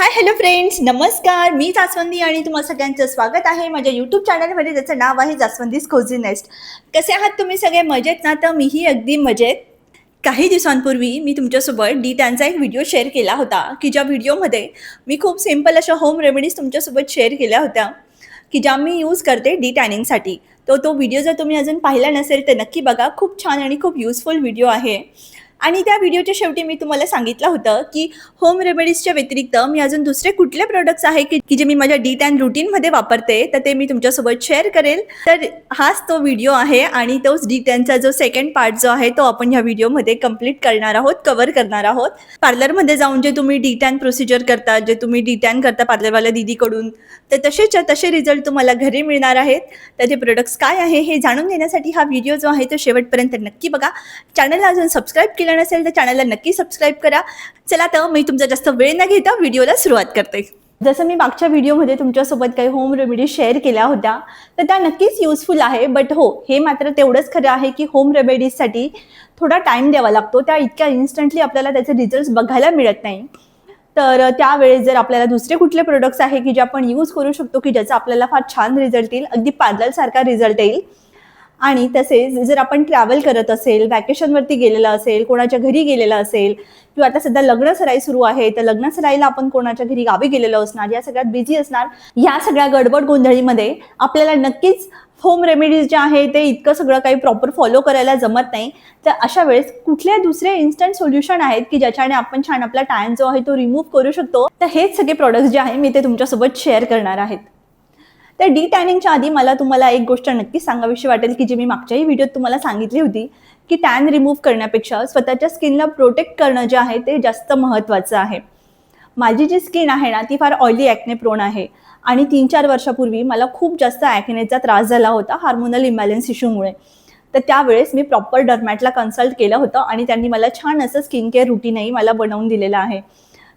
Hi hello friends, नमस्कार. मी जास्वंदी आणि तुम्हाला सगळ्यांचं स्वागत आहे माझ्या यूट्यूब चॅनलमध्ये, ज्याचं नाव आहे जास्वंदीज कोझी नेस्ट. कसे आहात तुम्ही सगळे? मजेत ना? तर मीही अगदी मजेत. काही दिवसांपूर्वी मी तुमच्यासोबत डी टॅनचा एक व्हिडिओ शेअर केला होता, की ज्या व्हिडिओमध्ये मी खूप सिंपल अशा होम रेमेडीज तुमच्यासोबत शेअर केल्या होत्या, की ज्या मी यूज करते डी टॅनिंगसाठी. तो व्हिडिओ जर तुम्ही अजून पाहिला नसेल तर नक्की बघा. खूप छान आणि खूप युजफुल व्हिडिओ आहे. आणि त्या व्हिडिओच्या शेवटी मी तुम्हाला सांगितलं होतं, की होम रेमेडीजच्या व्यतिरिक्त मी अजून दुसरे कुठले प्रोडक्ट्स आहे की जे मी माझ्या डी टॅन रूटीनमध्ये वापरते, तर ते मी तुमच्यासोबत शेअर करेल. तर हाच तो व्हिडिओ आहे आणि तोच डी टॅनचा जो सेकंड पार्ट जो आहे तो आपण ह्या व्हिडिओमध्ये कंप्लीट करणार आहोत, कव्हर करणार आहोत. पार्लरमध्ये जाऊन जे तुम्ही डी टॅन प्रोसिजर करता, जे तुम्ही डी टॅन करता पार्लरवाल्या दीदीकडून, तर तसे रिझल्ट तुम्हाला घरी मिळणार आहेत. तर ते प्रोडक्ट्स काय आहे हे जाणून घेण्यासाठी हा व्हिडिओ जो आहे तो शेवटपर्यंत नक्की बघा. चॅनलला अजून सबस्क्राईब केलं नसेल तर चॅनलला नक्की सबस्क्राईब करा. चला तर मी तुमचा जास्त वेळ न घेता व्हिडिओला सुरुवात करते. जसं मी मागच्या व्हिडिओमध्ये तुमच्यासोबत काही होम रेमेडी शेअर केल्या होत्या, तर त्या नक्कीच युजफुल आहे. बट हो, हे मात्र तेवढंच खरं आहे की होम रेमेडीजसाठी थोडा टाईम द्यावा लागतो. त्या इतक्या इन्स्टंटली आपल्याला त्याचे रिझल्ट्स बघायला मिळत नाही. तर त्यावेळेस जर आपल्याला दुसरे कुठले प्रोडक्ट्स आहे की जे आपण यूज करू शकतो, की ज्याचा आपल्याला फार छान रिझल्ट येईल, अगदी पार्लरसारखा रिझल्ट येईल. आणि तसेच जर आपण ट्रॅव्हल करत असेल, वॅकेशनवरती गेलेला असेल, कोणाच्या घरी गेलेला असेल, किंवा आता सध्या लग्नसराई सुरू आहे, तर लग्नसराईला आपण कोणाच्या घरी गावी गेलेलो असणार, या सगळ्यात बिझी असणार. या सगळ्या गडबड गोंधळीमध्ये आपल्याला नक्कीच होम रेमेडीज जे आहे ते इतकं सगळं काही प्रॉपर फॉलो करायला जमत नाही. तर अशा वेळेस कुठले दुसरे इन्स्टंट सोल्युशन आहेत की ज्याच्याने आपण छान आपला टॅन जो आहे तो रिमूव्ह करू शकतो. तर हेच सगळे प्रोडक्ट्स जे आहे मी ते तुमच्यासोबत शेअर करणार आहेत. तर डी टॅनिंगच्या आधी मला तुम्हाला एक गोष्ट नक्कीच सांगावीशी वाटेल, की जी मी मागच्याही व्हिडिओत तुम्हाला सांगितली होती, की टॅन रिमूव्ह करण्यापेक्षा स्वतःच्या स्किनला प्रोटेक्ट करणं जे आहे ते जास्त महत्त्वाचं आहे. माझी जी स्किन आहे ना ती फार ऑइली ॲक्ने प्रोन आहे आणि 3-4 वर्षापूर्वी मला खूप जास्त ॲक्नेचा त्रास झाला होता हार्मोनल इम्बॅलन्स इश्यूमुळे. तर त्यावेळेस मी प्रॉपर डर्मॅटला कन्सल्ट केलं होतं आणि त्यांनी मला छान असं स्किन केअर रुटीनही मला बनवून दिलेलं आहे.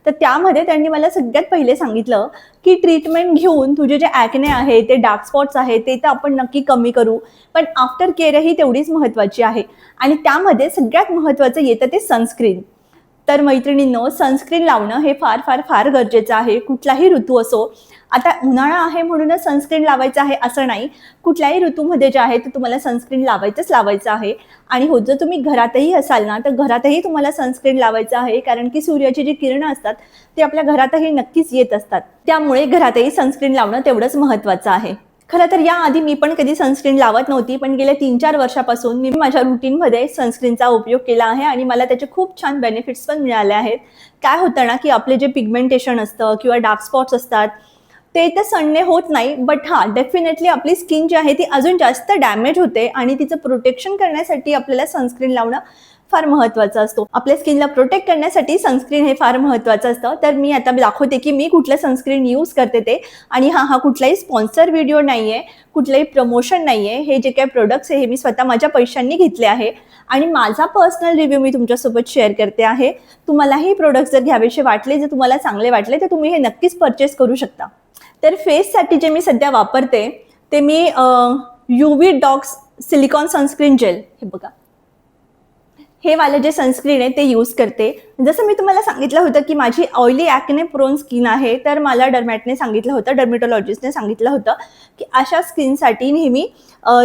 तर त्यामध्ये त्यांनी मला सगळ्यात पहिले सांगितलं, की ट्रीटमेंट घेऊन तुझे जे ॲक्ने आहे, ते डार्क स्पॉट्स आहे ते तर आपण नक्की कमी करू, पण आफ्टर केअरही तेवढीच महत्त्वाची आहे. आणि त्यामध्ये सगळ्यात महत्त्वाचं येतं ते सनस्क्रीन. तर मैत्रिणींनो, सनस्क्रीन लावणं हे फार फार फार गरजेचं आहे. कुठलाही ऋतू असो, आता उन्हाळा आहे म्हणूनच सनस्क्रीन लावायचं आहे असं नाही. कुठल्याही ऋतूमध्ये जे आहे ते तुम्हाला सनस्क्रीन लावायचं आहे. आणि हो, जर तुम्ही घरातही असाल ना, तर घरातही तुम्हाला सनस्क्रीन लावायचं आहे, कारण की सूर्याची जी किरणं असतात ते आपल्या घरातही नक्कीच येत असतात. त्यामुळे घरातही सनस्क्रीन लावणं तेवढंच महत्त्वाचं आहे. खरं तर याआधी मी पण कधी सनस्क्रीन लावत नव्हती, पण गेल्या 3-4 वर्षापासून मी माझ्या रुटीनमध्ये सनस्क्रीनचा उपयोग केला आहे आणि मला त्याचे खूप छान बेनिफिट्स पण मिळाले आहेत. काय होतं ना, की आपले जे पिगमेंटेशन असतं किंवा डार्क स्पॉट्स असतात, ते तर सणणे होत नाही, बट हां, डेफिनेटली आपली स्किन जी आहे ती अजून जास्त डॅमेज होते आणि तिचं प्रोटेक्शन करण्यासाठी आपल्याला सनस्क्रीन लावणं फार महत्त्वाचं असतो. आपल्या स्किनला प्रोटेक्ट करण्यासाठी सनस्क्रीन हे फार महत्त्वाचं असतं. तर मी आता दाखवते की मी कुठलं सनस्क्रीन यूज करते ते. आणि हा कुठलाही स्पॉन्सर व्हिडिओ नाही आहे, कुठलंही प्रमोशन नाही आहे. हे जे काही प्रोडक्ट्स आहे हे मी स्वतः माझ्या पैशांनी घेतले आहे आणि माझा पर्सनल रिव्ह्यू मी तुमच्यासोबत शेअर करते आहे. तुम्हालाही प्रोडक्ट्स जर घ्यावेसे वाटले, जर तुम्हाला चांगले वाटले, तर तुम्ही हे नक्कीच परचेस करू शकता. तर फेससाठी जे मी सध्या वापरते ते मी UV docs silicone sunscreen gel, हे बघा, हे वालं जे सनस्क्रीन आहे ते यूज करते. जसं मी तुम्हाला सांगितलं होतं की माझी ऑइली ॲक्ने प्रोन स्किन आहे, तर मला डर्मॅटने सांगितलं होतं, डर्मेटॉलॉजिस्टने सांगितलं होतं की अशा स्किनसाठी नेहमी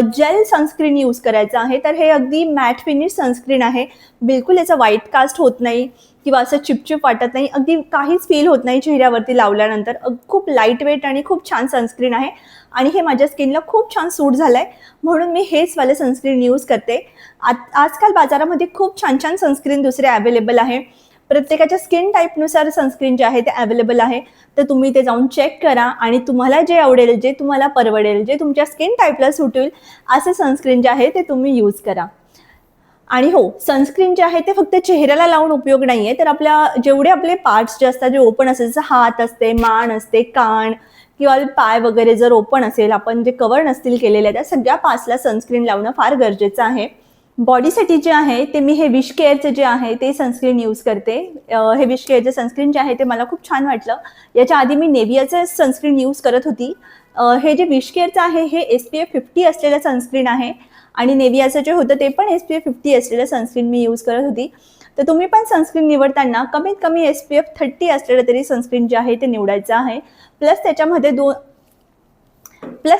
जेल सनस्क्रीन यूज करायचं आहे. तर हे अगदी मॅट फिनिश सनस्क्रीन आहे. बिलकुल याचा व्हाईट कास्ट होत नाही किंवा असं चिपचिप वाटत नाही, अगदी काहीच फील होत नाही चेहऱ्यावरती लावल्यानंतर. खूप लाईट वेट आणि खूप छान सनस्क्रीन आहे आणि हे माझ्या स्किनला खूप छान सूट झालं आहे, म्हणून मी हेच वाले सनस्क्रीन यूज करते. आजकाल बाजारामध्ये खूप छान छान सनस्क्रीन दुसरे अवेलेबल आहे. प्रत्येकाच्या स्किन टाईपनुसार सनस्क्रीन जे आहे ते अवेलेबल आहे. तर तुम्ही ते जाऊन चेक करा आणि तुम्हाला जे आवडेल, जे तुम्हाला परवडेल, जे तुमच्या स्किन टाईपला सूट होईल असे सनस्क्रीन जे आहे ते तुम्ही यूज करा. आणि हो, सनस्क्रीन जे आहे ते फक्त चेहऱ्याला लावून उपयोग नाही आहे, तर आपल्या जेवढे आपले पार्ट्स जे असतात, जे ओपन असतात, जसं हात असते, मान असते, कान किंवा पाय वगैरे जर ओपन असेल, आपण जे कव्हर नसतील केलेले, त्या सगळ्या पार्ट्सला सनस्क्रीन लावणं फार गरजेचं आहे. बॉडीसाठी जे आहे ते मी हे विश केअरचं जे आहे ते सनस्क्रीन यूज करते. हे विश केअरचं सनस्क्रीन जे आहे ते मला खूप छान वाटलं. याच्या आधी मी नेव्हियाचं सनस्क्रीन यूज करत होती. हे जे विश केअरचं आहे हे SPF 50 असलेलं सनस्क्रीन आहे आणि नेव्हियाचं जे होतं ते पण SPF 50 असलेलं सनस्क्रीन मी यूज करत होती. तर तुम्ही पण सनस्क्रीन निवडताना कमीत कमी SPF 30 असलेलं तरी सनस्क्रीन जे आहे ते निवडायचं आहे. प्लस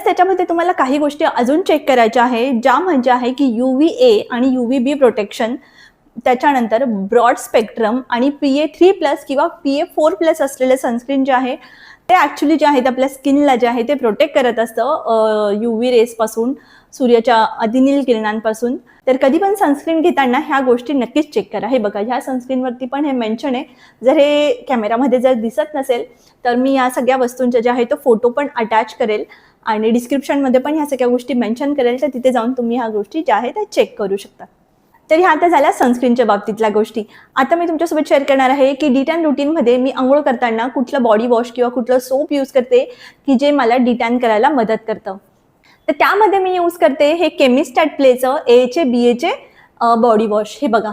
त्याच्यामध्ये तुम्हाला काही गोष्टी अजून चेक करायच्या आहे, ज्या म्हणजे आहे की UVA आणि UVB प्रोटेक्शन, त्याच्यानंतर ब्रॉड स्पेक्ट्रम आणि PA3+ किंवा PA4+ असलेले सनस्क्रीन जे आहे ते ॲक्च्युली जे आहेत आपल्या स्किनला जे आहे ते प्रोटेक्ट करत असतं UV रेसपासून, सूर्याच्या अतिनील किरणांपासून. तर कधी पण सनस्क्रीन घेताना ह्या गोष्टी नक्कीच चेक करा. हे बघा, ह्या सनस्क्रीनवरती पण हे मेन्शन आहे. जर हे कॅमेरामध्ये जर दिसत नसेल तर मी या सगळ्या वस्तूंचे जे आहे तो फोटो पण अटॅच करेल आणि डिस्क्रिप्शनमध्ये पण ह्या सगळ्या गोष्टी मेन्शन करेल, तर तिथे जाऊन तुम्ही ह्या गोष्टी ज्या आहेत त्या चेक करू शकता. तर ह्या आता झाल्या सनस्क्रीनच्या बाबतीतल्या गोष्टी. आता मी तुमच्यासोबत शेअर करणार आहे की डिटॅन रुटीनमध्ये मी अंघोळ करताना कुठलं बॉडी वॉश किंवा कुठलं सोप यूज करते की जे मला डिटॅन करायला मदत करतं. तर त्यामध्ये मी यूज करते हे केमिस्टॅट प्लेचं AHA BHA बॉडी वॉश. हे बघा,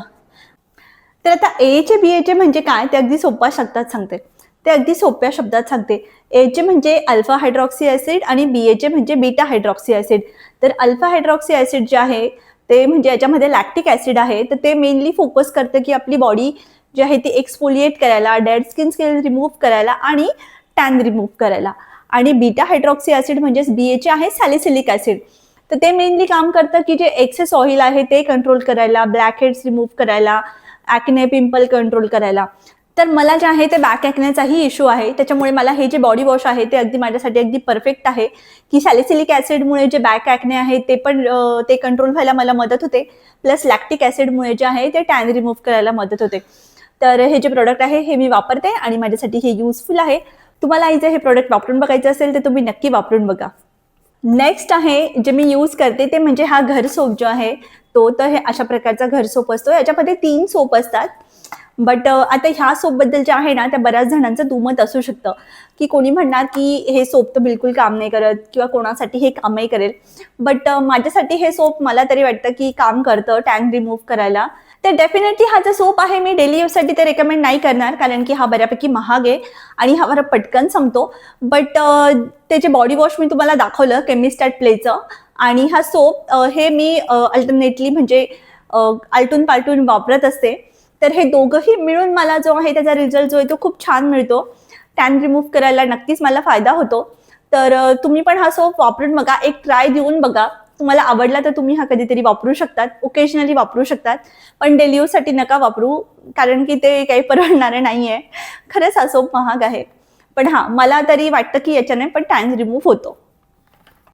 तर आता AHA BHA म्हणजे काय ते अगदी सोप्या शब्दात सांगते. AHA म्हणजे अल्फा हायड्रॉक्सी ॲसिड आणि BHA म्हणजे बीटा हायड्रॉक्सी ॲसिड. तर अल्फा हायड्रॉक्सी ॲसिड जे आहे ते म्हणजे याच्यामध्ये लॅक्टिक ॲसिड आहे. तर ते मेनली फोकस करतं की आपली बॉडी जी आहे ती एक्सफोलिएट करायला, डेड स्किन रिमूव्ह करायला आणि टॅन रिमूव्ह करायला. आणि बीटा हायड्रॉक्सी ॲसिड म्हणजेच BHA आहे सॅलिसिलिक ॲसिड. तर ते मेनली काम करतं की जे एक्सेस ऑइल आहे ते कंट्रोल करायला, ब्लॅक हेड्स रिमूव्ह करायला, ॲक्ने पिंपल कंट्रोल करायला. तर मला जे आहे ते बॅक ॲक्नेचाही इश्यू आहे, त्याच्यामुळे मला हे जे बॉडी वॉश आहे ते अगदी माझ्यासाठी अगदी परफेक्ट आहे की सॅलिसिलिक ॲसिडमुळे जे बॅक ॲक्ने आहे ते कंट्रोल व्हायला मला मदत होते, प्लस लॅक्टिक ॲसिडमुळे जे आहे ते टॅन रिमूव्ह करायला मदत होते. तर हे जे प्रोडक्ट आहे हे मी वापरते आणि माझ्यासाठी हे युजफुल आहे. तुम्हालाही जर हे प्रोडक्ट वापरून बघायचं असेल तर तुम्ही नक्की वापरून बघा. नेक्स्ट आहे जे मी यूज करते ते म्हणजे हा घर सोप जो आहे तो. तर हे अशा प्रकारचा घर सोप असतो. याच्यामध्ये 3 सोप असतात. बट आता ह्या सोपबद्दल जे आहे ना त्या बऱ्याच जणांचं दुमत असू शकतं की कोणी म्हणणार की हे सोप तर बिलकुल काम नाही करत किंवा कोणासाठी हे कामही करेल. बट माझ्यासाठी हे सोप मला तरी वाटतं की काम करतं टॅन रिमूव्ह करायला. तर डेफिनेटली हा जो सोप आहे मी डेली यूजसाठी ते रेकमेंड नाही करणार, कारण की हा बऱ्यापैकी महाग आहे आणि हा बरा पटकन संपतो. बट ते जे बॉडी वॉश मी तुम्हाला दाखवलं केमिस्टॅट प्लेचं आणि हा सोप हे मी अल्टरनेटली म्हणजे आलटून पालटून वापरत असते. तर हे दोघंही मिळून मला जो आहे त्याचा रिझल्ट जो आहे तो खूप छान मिळतो. टॅन रिमूव्ह करायला नक्कीच मला फायदा होतो. तर तुम्ही पण हा सोप वापरून बघा, एक ट्राय देऊन बघा. तुम्हाला आवडला तर तुम्ही हा कधीतरी वापरू शकतात, ओकेजनली वापरू शकतात, पण डेली यूजसाठी नका वापरू, कारण की ते काही परवडणारे नाही आहे. खरंच हा सोप महाग आहे, पण हां मला तरी वाटतं की याच्याने पण टॅन रिमूव्ह होतो.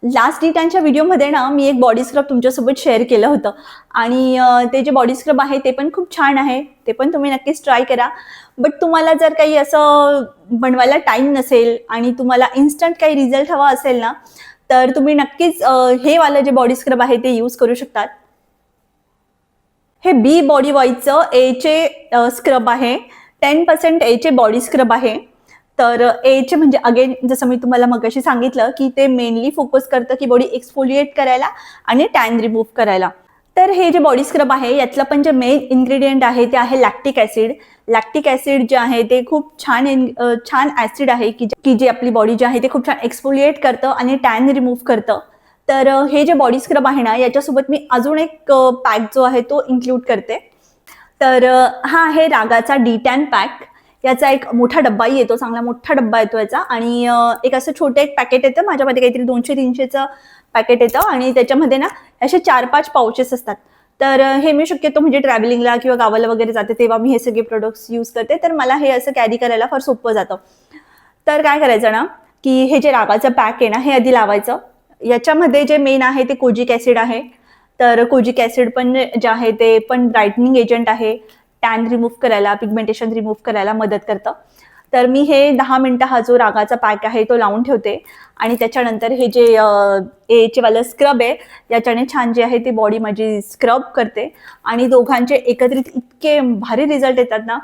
लास्ट डिटॅनच्या व्हिडिओमध्ये ना मी एक बॉडी स्क्रब तुमच्यासोबत शेअर केलं होतं आणि ते जे बॉडी स्क्रब आहे ते पण खूप छान आहे, ते पण तुम्ही नक्कीच ट्राय करा. बट तुम्हाला जर काही असं बनवायला टाईम नसेल आणि तुम्हाला इन्स्टंट काही रिझल्ट हवा असेल ना, तर तुम्ही नक्कीच हे वालं जे बॉडी स्क्रब आहे ते यूज करू शकतात. हे बी बॉडी वॉईजचं AHA स्क्रब आहे. 10% AHA बॉडी स्क्रब आहे. तर AHA म्हणजे अगेन जसं मी तुम्हाला मगाशी सांगितलं की ते मेनली फोकस करतं की बॉडी एक्सफोलिएट करायला आणि टॅन रिमूव्ह करायला. तर हे जे बॉडी स्क्रब आहे यातलं पण जे मेन इन्ग्रेडियंट आहे ते आहे लॅक्टिक ॲसिड. लॅक्टिक ॲसिड जे आहे ते खूप छान ॲसिड आहे की जे आपली बॉडी जे आहे ते खूप छान एक्सफोलिएट करतं आणि टॅन रिमूव्ह करतं. तर हे जे बॉडी स्क्रब आहे ना याच्यासोबत मी अजून एक पॅक जो आहे तो इन्क्लूड करते. तर हा आहे रागाचा डिटॅन पॅक. याचा एक मोठा डब्बाही येतो, चांगला मोठा डब्बा येतो याचा, आणि एक असं छोटं एक पॅकेट येतं. माझ्यामध्ये काहीतरी 200-300चं पॅकेट येतं आणि त्याच्यामध्ये ना असे 4-5 पाउचेस असतात. तर हे मी शक्यतो म्हणजे ट्रॅव्हलिंगला किंवा गावाला वगैरे जाते तेव्हा मी हे सगळे प्रोडक्ट्स यूज करते. तर मला हे असं कॅरी करायला फार सोपं जातं. तर काय करायचं ना की हे जे रागाचं पॅक आहे ना हे आधी लावायचं. याच्यामध्ये जे मेन आहे ते कोजिक ॲसिड आहे. तर कोजिक ॲसिड पण जे आहे ते पण ब्राईटनिंग एजंट आहे, टॅन रिमूव्ह करायला, पिगमेंटेशन रिमूव्ह करायला मदत करतं. तर मी हे 10 मिनिटं हा जो रागाचा पॅक आहे तो लावून ठेवते आणि त्याच्यानंतर हे जे AHA वालं स्क्रब आहे याच्याने छान जे आहे ती बॉडी माझी स्क्रब करते आणि दोघांचे एकत्रित इतके भारी रिझल्ट येतात ना,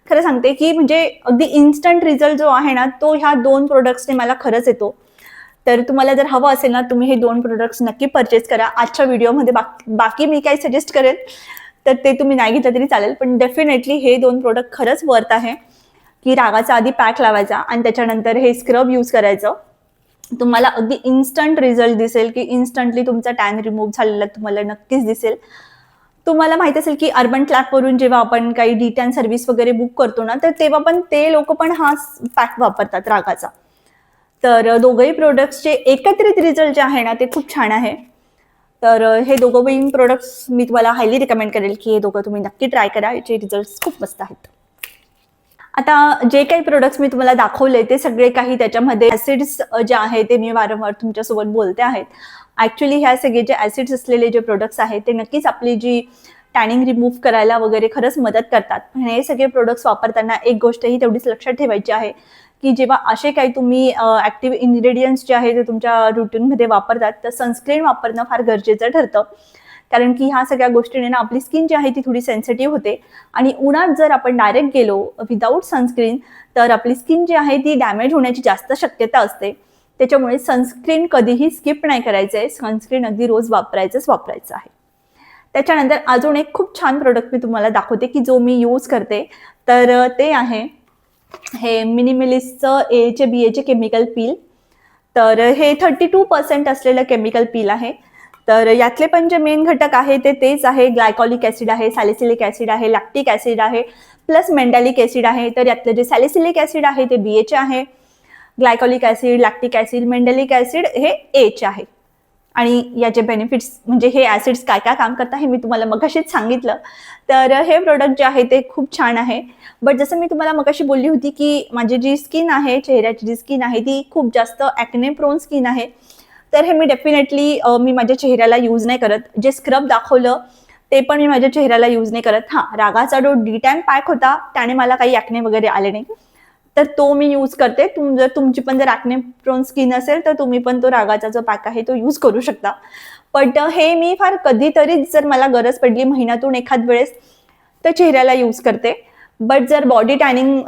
खरं सांगते की म्हणजे अगदी इन्स्टंट रिझल्ट जो आहे ना तो ह्या 2 प्रोडक्ट्सने मला खरंच येतो. तर तुम्हाला जर हवं असेल ना तुम्ही हे 2 प्रोडक्ट्स नक्की परचेस करा. आजच्या व्हिडिओमध्ये बाकी मी काय सजेस्ट करेन तर ते तुम्ही नाही घेतलं तरी चालेल, पण डेफिनेटली हे 2 प्रोडक्ट खरंच वर्थ आहे की रागाचा आधी पॅक लावायचा आणि त्याच्यानंतर हे स्क्रब यूज करायचं. तुम्हाला अगदी इन्स्टंट रिझल्ट दिसेल की इन्स्टंटली तुमचा टॅन रिमूव्ह झालेला तुम्हाला नक्कीच दिसेल. तुम्हाला माहित असेल की अर्बन क्लॅपवरून जेव्हा आपण काही D10 सर्व्हिस वगैरे बुक करतो ना, तर तेव्हा पण ते लोक पण हा पॅक वापरतात रागाचा. तर दोघंही प्रोडक्ट्सचे एकत्रित रिझल्ट जे आहे ना ते खूप छान आहे. तर हे दोघंही प्रोडक्ट्स मी तुम्हाला हायली रिकमेंड करेल की हे दोघं तुम्ही नक्की ट्राय करा. याचे रिझल्ट्स खूप मस्त आहेत. आता जे काही प्रोडक्ट्स मी तुम्हाला दाखवले ते सगळे काही त्याच्यामध्ये ऍसिड्स जे आहे ते मी वारंवार तुमच्यासोबत बोलते आहेत. ऍक्च्युली ह्या सगळे जे ऍसिड्स असलेले जे प्रोडक्ट्स आहेत ते नक्कीच आपली जी टॅनिंग रिमूव्ह करायला वगैरे खरंच मदत करतात. पण हे सगळे प्रोडक्ट्स वापरताना एक गोष्ट ही तेवढीच लक्षात ठेवायची आहे की जेव्हा असे काही तुम्ही ऍक्टिव्ह इन्ग्रेडियंट्स जे आहे ते तुमच्या रुटीनमध्ये वापरतात तर सनस्क्रीन वापरणं फार गरजेचं ठरतं. कारण की ह्या सगळ्या गोष्टीने ना आपली स्किन जी आहे ती थोडी सेन्सिटिव्ह होते आणि उन्हात जर आपण डायरेक्ट गेलो विदाऊट सनस्क्रीन तर आपली स्किन जी आहे ती डॅमेज होण्याची जास्त शक्यता असते. त्याच्यामुळे सनस्क्रीन कधीही स्किप नाही करायचं आहे. सनस्क्रीन अगदी रोज वापरायचं आहे. त्याच्यानंतर अजून एक खूप छान प्रोडक्ट मी तुम्हाला दाखवते की जो मी यूज करते. तर ते आहे हे मिनिमलिस्टचं एचे बीएचे केमिकल पील. तर हे 32% असलेलं केमिकल पील आहे. तर यातले पण जे मेन घटक आहे ते तेच आहे. ग्लायकॉलिक ऍसिड आहे, सॅलिसिलिक ऍसिड आहे, लॅक्टिक ऍसिड आहे, प्लस मेंडॅलिक ऍसिड आहे. तर यातलं जे सॅलिसिलिक ऍसिड आहे ते बीएचे आहे, ग्लायकॉलिक ऍसिड, लॅक्टिक ऍसिड, मेंडॅलिक ऍसिड हे एचे आहे. आणि याचे बेनिफिट्स म्हणजे हे ऍसिड्स काय काय काम करतात हे मी तुम्हाला मगाशीच सांगितलं. तर हे प्रोडक्ट जे आहे ते खूप छान आहे. बट जसं मी तुम्हाला मगाशी बोलली होती की माझी जी स्किन आहे, चेहऱ्याची जी स्किन आहे ती खूप जास्त ॲक्ने प्रोन स्किन आहे. तर हे मी डेफिनेटली मी माझ्या चेहऱ्याला यूज नाही करत. जे स्क्रब दाखवलं ते पण मी माझ्या चेहऱ्याला यूज नाही करत. हां, रागाचा जो D10 पॅक होता त्याने मला काही ॲक्ने वगैरे आले नाही, तर तो मी यूज करते. जर तुमची पण जर ॲक्ने प्रोन स्किन असेल तर तुम्ही पण तो रागाचा जो पॅक आहे तो यूज करू शकता. बट हे मी फार कधीतरीच जर मला गरज पडली महिन्यातून एखाद वेळेस तर चेहऱ्याला यूज करते. बट जर बॉडी टॅनिंग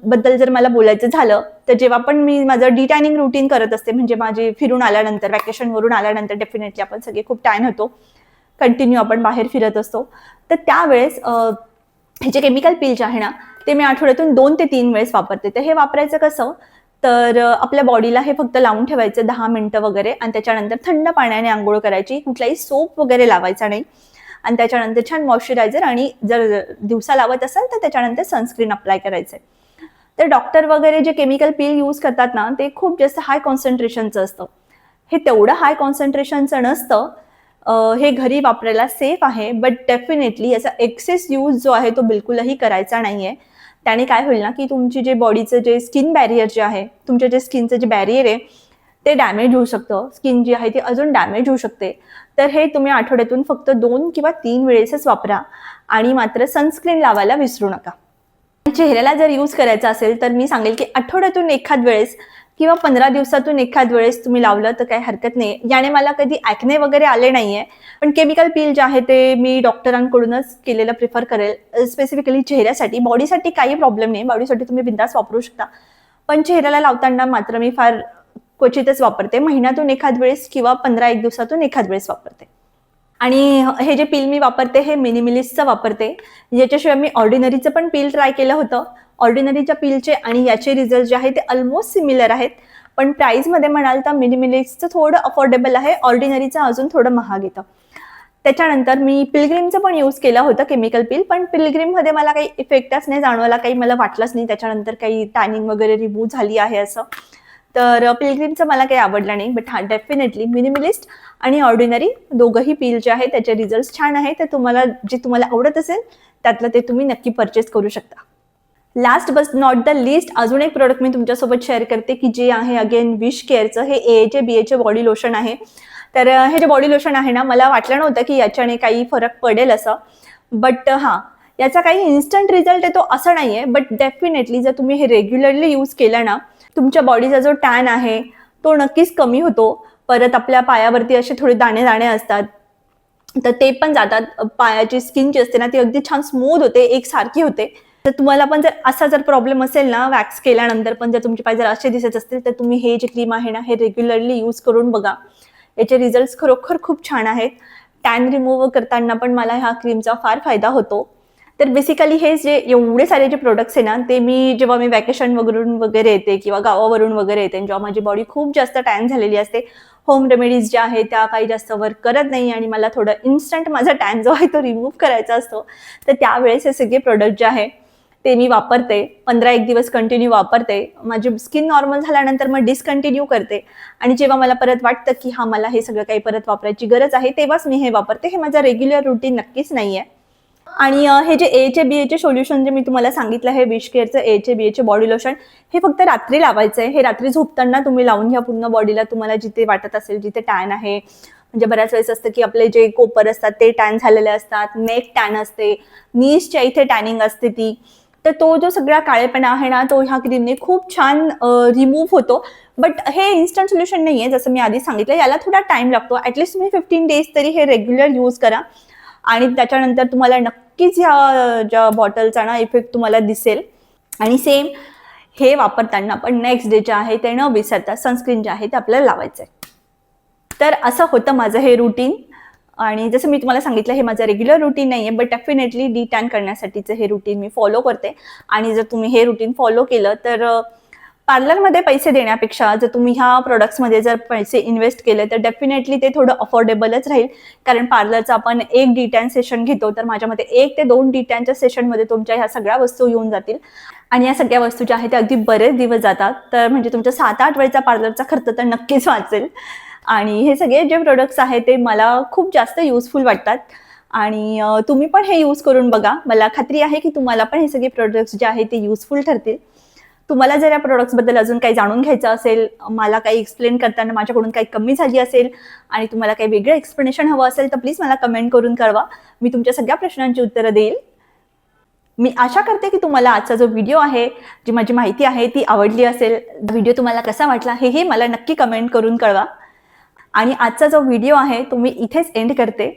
बद्दल जर मला बोलायचं झालं तर जेव्हा पण मी माझं D10 रुटीन करत असते म्हणजे माझे फिरून आल्यानंतर वॅकेशनवरून आल्यानंतर डेफिनेटली आपण सगळे खूप टॅन होतो, कंटिन्यू आपण बाहेर फिरत असतो. तर त्यावेळेस हे जे केमिकल पील जे आहे ना ते मी आठवड्यातून 2 ते 3 वेळेस वापरते. तर हे वापरायचं कसं, तर आपल्या बॉडीला हे फक्त लावून ठेवायचं 10 मिनिटं वगैरे आणि त्याच्यानंतर थंड पाण्याने आंघोळ करायची. कुठलाही सोप वगैरे लावायचा नाही आणि त्याच्यानंतर छान मॉइश्चरायझर आणि जर दिवसा लावत असाल तर त्याच्यानंतर सनस्क्रीन अप्लाय करायचं. तर डॉक्टर वगैरे जे केमिकल पील यूज करतात ना ते खूप जास्त हाय कॉन्सन्ट्रेशनचं असतं. हे तेवढं हाय कॉन्सन्ट्रेशनचं नसतं. हे घरी वापरायला सेफ आहे. बट डेफिनेटली याचा एक्सेस यूज जो आहे तो बिलकुलही करायचा नाही आहे. त्याने काय होईल ना की तुमची जे बॉडीचं जे स्किन बॅरियर जे आहे, तुमच्या जे स्किनचं जे बॅरियर आहे ते डॅमेज होऊ शकतं. स्किन जी आहे ती अजून डॅमेज होऊ शकते. तर हे तुम्ही आठवड्यातून फक्त 2 किंवा 3 वेळेसच वापरा आणि मात्र सनस्क्रीन लावायला विसरू नका. चेहऱ्याला जर यूज करायचा असेल तर मी सांगेल की आठवड्यातून एखाद वेळेस किंवा 15 दिवसातून एखाद वेळेस तुम्ही लावलं तर काही हरकत नाही. याने मला कधी ॲक्ने वगैरे आले नाहीये. पण केमिकल पील जे आहे ते मी डॉक्टरांकडूनच केलेलं प्रिफर करेल. स्पेसिफिकली चेहऱ्यासाठी. बॉडीसाठी काही प्रॉब्लेम नाही, बॉडीसाठी तुम्ही बिंदास वापरू शकता. पण चेहऱ्याला लावताना मात्र मी फार क्वचितच वापरते. महिन्यातून एखाद वेळेस किंवा 15-1 दिवसातून एखाद वेळेस वापरते. आणि हे जे पील मी वापरते हे मिनिमलिस्टचं वापरते. याच्याशिवाय मी ऑर्डिनरीचं पण पील ट्राय केलं होतं. ऑर्डिनरीच्या पीलचे आणि याचे रिझल्ट जे आहे ते ऑलमोस्ट सिमिलर आहेत. पण प्राईसमध्ये म्हणाल तर मिनिमलिस्टचं थोडं अफोर्डेबल आहे, ऑर्डिनरीचं अजून थोडं महाग येतं. त्याच्यानंतर मी पिलग्रीमचं पण यूज केलं होतं केमिकल पील. पण पिलग्रीममध्ये मला काही इफेक्टच नाही जाणवला, काही मला वाटलंच नाही त्याच्यानंतर काही टॅनिंग वगैरे रिमूव्ह झाली आहे असं. तर पिलग्रीमचं मला काही आवडलं नाही. बट हां, डेफिनेटली मिनिमलिस्ट आणि ऑर्डिनरी दोघंही पील जे आहे त्याचे रिझल्ट छान आहे. तर तुम्हाला आवडत असेल त्यातलं ते तुम्ही नक्की परचेस करू शकता. Last but not the list अजून एक प्रोडक्ट मी तुमच्यासोबत शेअर करते की जे आहे अगेन विश केअरचं. हे एचे बीएचे बॉडी लोशन आहे. तर हे जे बॉडी लोशन आहे ना मला वाटलं नव्हतं की याच्याने काही फरक पडेल असं. बट हां, याचा काही इन्स्टंट रिझल्ट येतो असं नाही आहे. बट डेफिनेटली जर तुम्ही हे रेग्युलरली यूज केलं ना तुमच्या बॉडीचा जो टॅन आहे तो नक्कीच कमी होतो. परत आपल्या पायावरती असे थोडे दाणे दाणे असतात तर ते पण जातात. पायाची स्किन जी असते ना ती अगदी छान स्मूथ होते, एकसारखी होते. तर तुम्हाला पण जर असा जर प्रॉब्लेम असेल ना वॅक्स केल्यानंतर पण जर तुमचे पाय जर असे दिसत असतील तर तुम्ही हे जे क्रीम आहे ना हे रेग्युलरली यूज करून बघा. याचे रिझल्ट खरोखर खूप छान आहेत. टॅन रिमूव्ह करताना पण मला ह्या क्रीमचा फार फायदा होतो. तर बेसिकली हे जे एवढे सारे जे प्रोडक्ट्स आहे ना, ते मी जेव्हा मी वॅकेशन वगैरे येते किंवा गावावरून वगैरे येते, जेव्हा माझी बॉडी खूप जास्त टॅन झालेली असते, होम रेमेडीज ज्या आहेत त्या काही जास्त वर्क करत नाही आणि मला थोडं इन्स्टंट माझा टॅन जो आहे तो रिमूव्ह करायचा असतो, तर त्यावेळेस हे सगळे प्रोडक्ट जे आहे ते मी वापरते. 15-1 दिवस कंटिन्यू वापरते. माझी स्किन नॉर्मल झाल्यानंतर मग डिस्कंटिन्यू करते आणि जेव्हा मला परत वाटतं की हा मला हे सगळं काही परत वापरायची गरज आहे, तेव्हाच मी हे वापरते. हे माझं रेग्युलर रुटीन नक्कीच नाही आहे. आणि हे जे एचे बीएचे सोल्युशन जे मी तुम्हाला सांगितलं आहे, विश केअरचं एचे बीएचे बॉडी लोशन, हे फक्त रात्री लावायचं आहे. हे रात्री झोपताना तुम्ही लावून घ्या पूर्ण बॉडीला. तुम्हाला जिथे वाटत असेल, जिथे टॅन आहे, म्हणजे बऱ्याच वेळेस असतं की आपले जे कोपर असतात ते टॅन झालेले असतात, नेक टॅन असते, नीजच्या इथे टॅनिंग असते ती, तर तो जो सगळा काळेपणा आहे ना, तो ह्या क्रीमने खूप छान रिमूव्ह होतो. बट हे इन्स्टंट सोल्युशन नाही आहे, जसं मी आधी सांगितलं, याला थोडा टाइम लागतो. ॲटलिस्ट तुम्ही 15 डेज तरी हे रेग्युलर यूज करा आणि त्याच्यानंतर तुम्हाला नक्कीच ह्या ज्या बॉटलचा ना इफेक्ट तुम्हाला दिसेल. आणि सेम हे वापरताना पण नेक्स्ट डे जे आहे ते न विसरता सनस्क्रीन जे आहे ते आपल्याला लावायचं आहे. तर असं होतं माझं हे रुटीन. आणि जसं मी तुम्हाला सांगितलं, हे माझं रेग्युलर रुटीन नाही आहे, बट डेफिनेटली डी टॅन करण्यासाठीचं हे रुटीन मी फॉलो करते. आणि जर तुम्ही हे रुटीन फॉलो केलं तर पार्लरमध्ये पैसे देण्यापेक्षा जर तुम्ही ह्या प्रोडक्ट्समध्ये जर पैसे इन्व्हेस्ट केले तर डेफिनेटली ते थोडं अफोर्डेबलच राहील. कारण पार्लरचं आपण एक डी टॅन सेशन घेतो, तर माझ्यामध्ये 1 ते 2 डी टॅनच्या सेशनमध्ये तुमच्या ह्या सगळ्या वस्तू येऊन जातील. आणि या सगळ्या वस्तू ज्या आहेत त्या अगदी बरेच दिवस जातात. तर म्हणजे तुमच्या 7-8 वेळचा पार्लरचा खर्च तर नक्कीच वाचेल. आणि हे सगळे जे प्रोडक्ट्स आहेत ते मला खूप जास्त युजफुल वाटतात. आणि तुम्ही पण हे यूज करून बघा. मला खात्री आहे की तुम्हाला पण हे सगळे प्रोडक्ट्स जे आहेत ते युजफुल ठरतील. तुम्हाला जर या प्रोडक्ट्सबद्दल अजून काही जाणून घ्यायचं असेल, मला काही एक्सप्लेन करताना माझ्याकडून काही कमी झाली असेल आणि तुम्हाला काही वेगळं एक्सप्लेनेशन हवं असेल, तर प्लीज मला कमेंट करून कळवा. मी तुमच्या सगळ्या प्रश्नांची उत्तरं देईल. मी आशा करते की तुम्हाला आजचा जो व्हिडिओ आहे, जी माझी माहिती आहे ती आवडली असेल. व्हिडिओ तुम्हाला कसा वाटला हे मला नक्की कमेंट करून कळवा. आणि आजचा जो व्हिडिओ आहे तो मी इथेच एंड करते.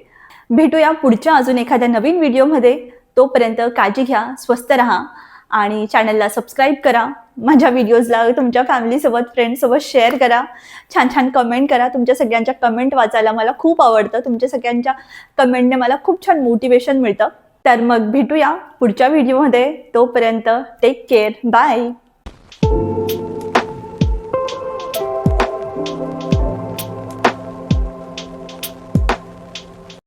भेटूया पुढच्या अजून एखाद्या नवीन व्हिडिओमध्ये. तोपर्यंत काळजी घ्या, स्वस्थ राहा आणि चॅनलला सबस्क्राईब करा. माझ्या व्हिडिओजला तुमच्या फॅमिलीसोबत, फ्रेंड्ससोबत शेअर करा. छान छान कमेंट करा. तुमच्या सगळ्यांच्या कमेंट वाचायला मला खूप आवडतं. तुमच्या सगळ्यांच्या कमेंटने मला खूप छान मोटिवेशन मिळतं. तर मग भेटूया पुढच्या व्हिडिओमध्ये. तोपर्यंत टेक केअर. बाय.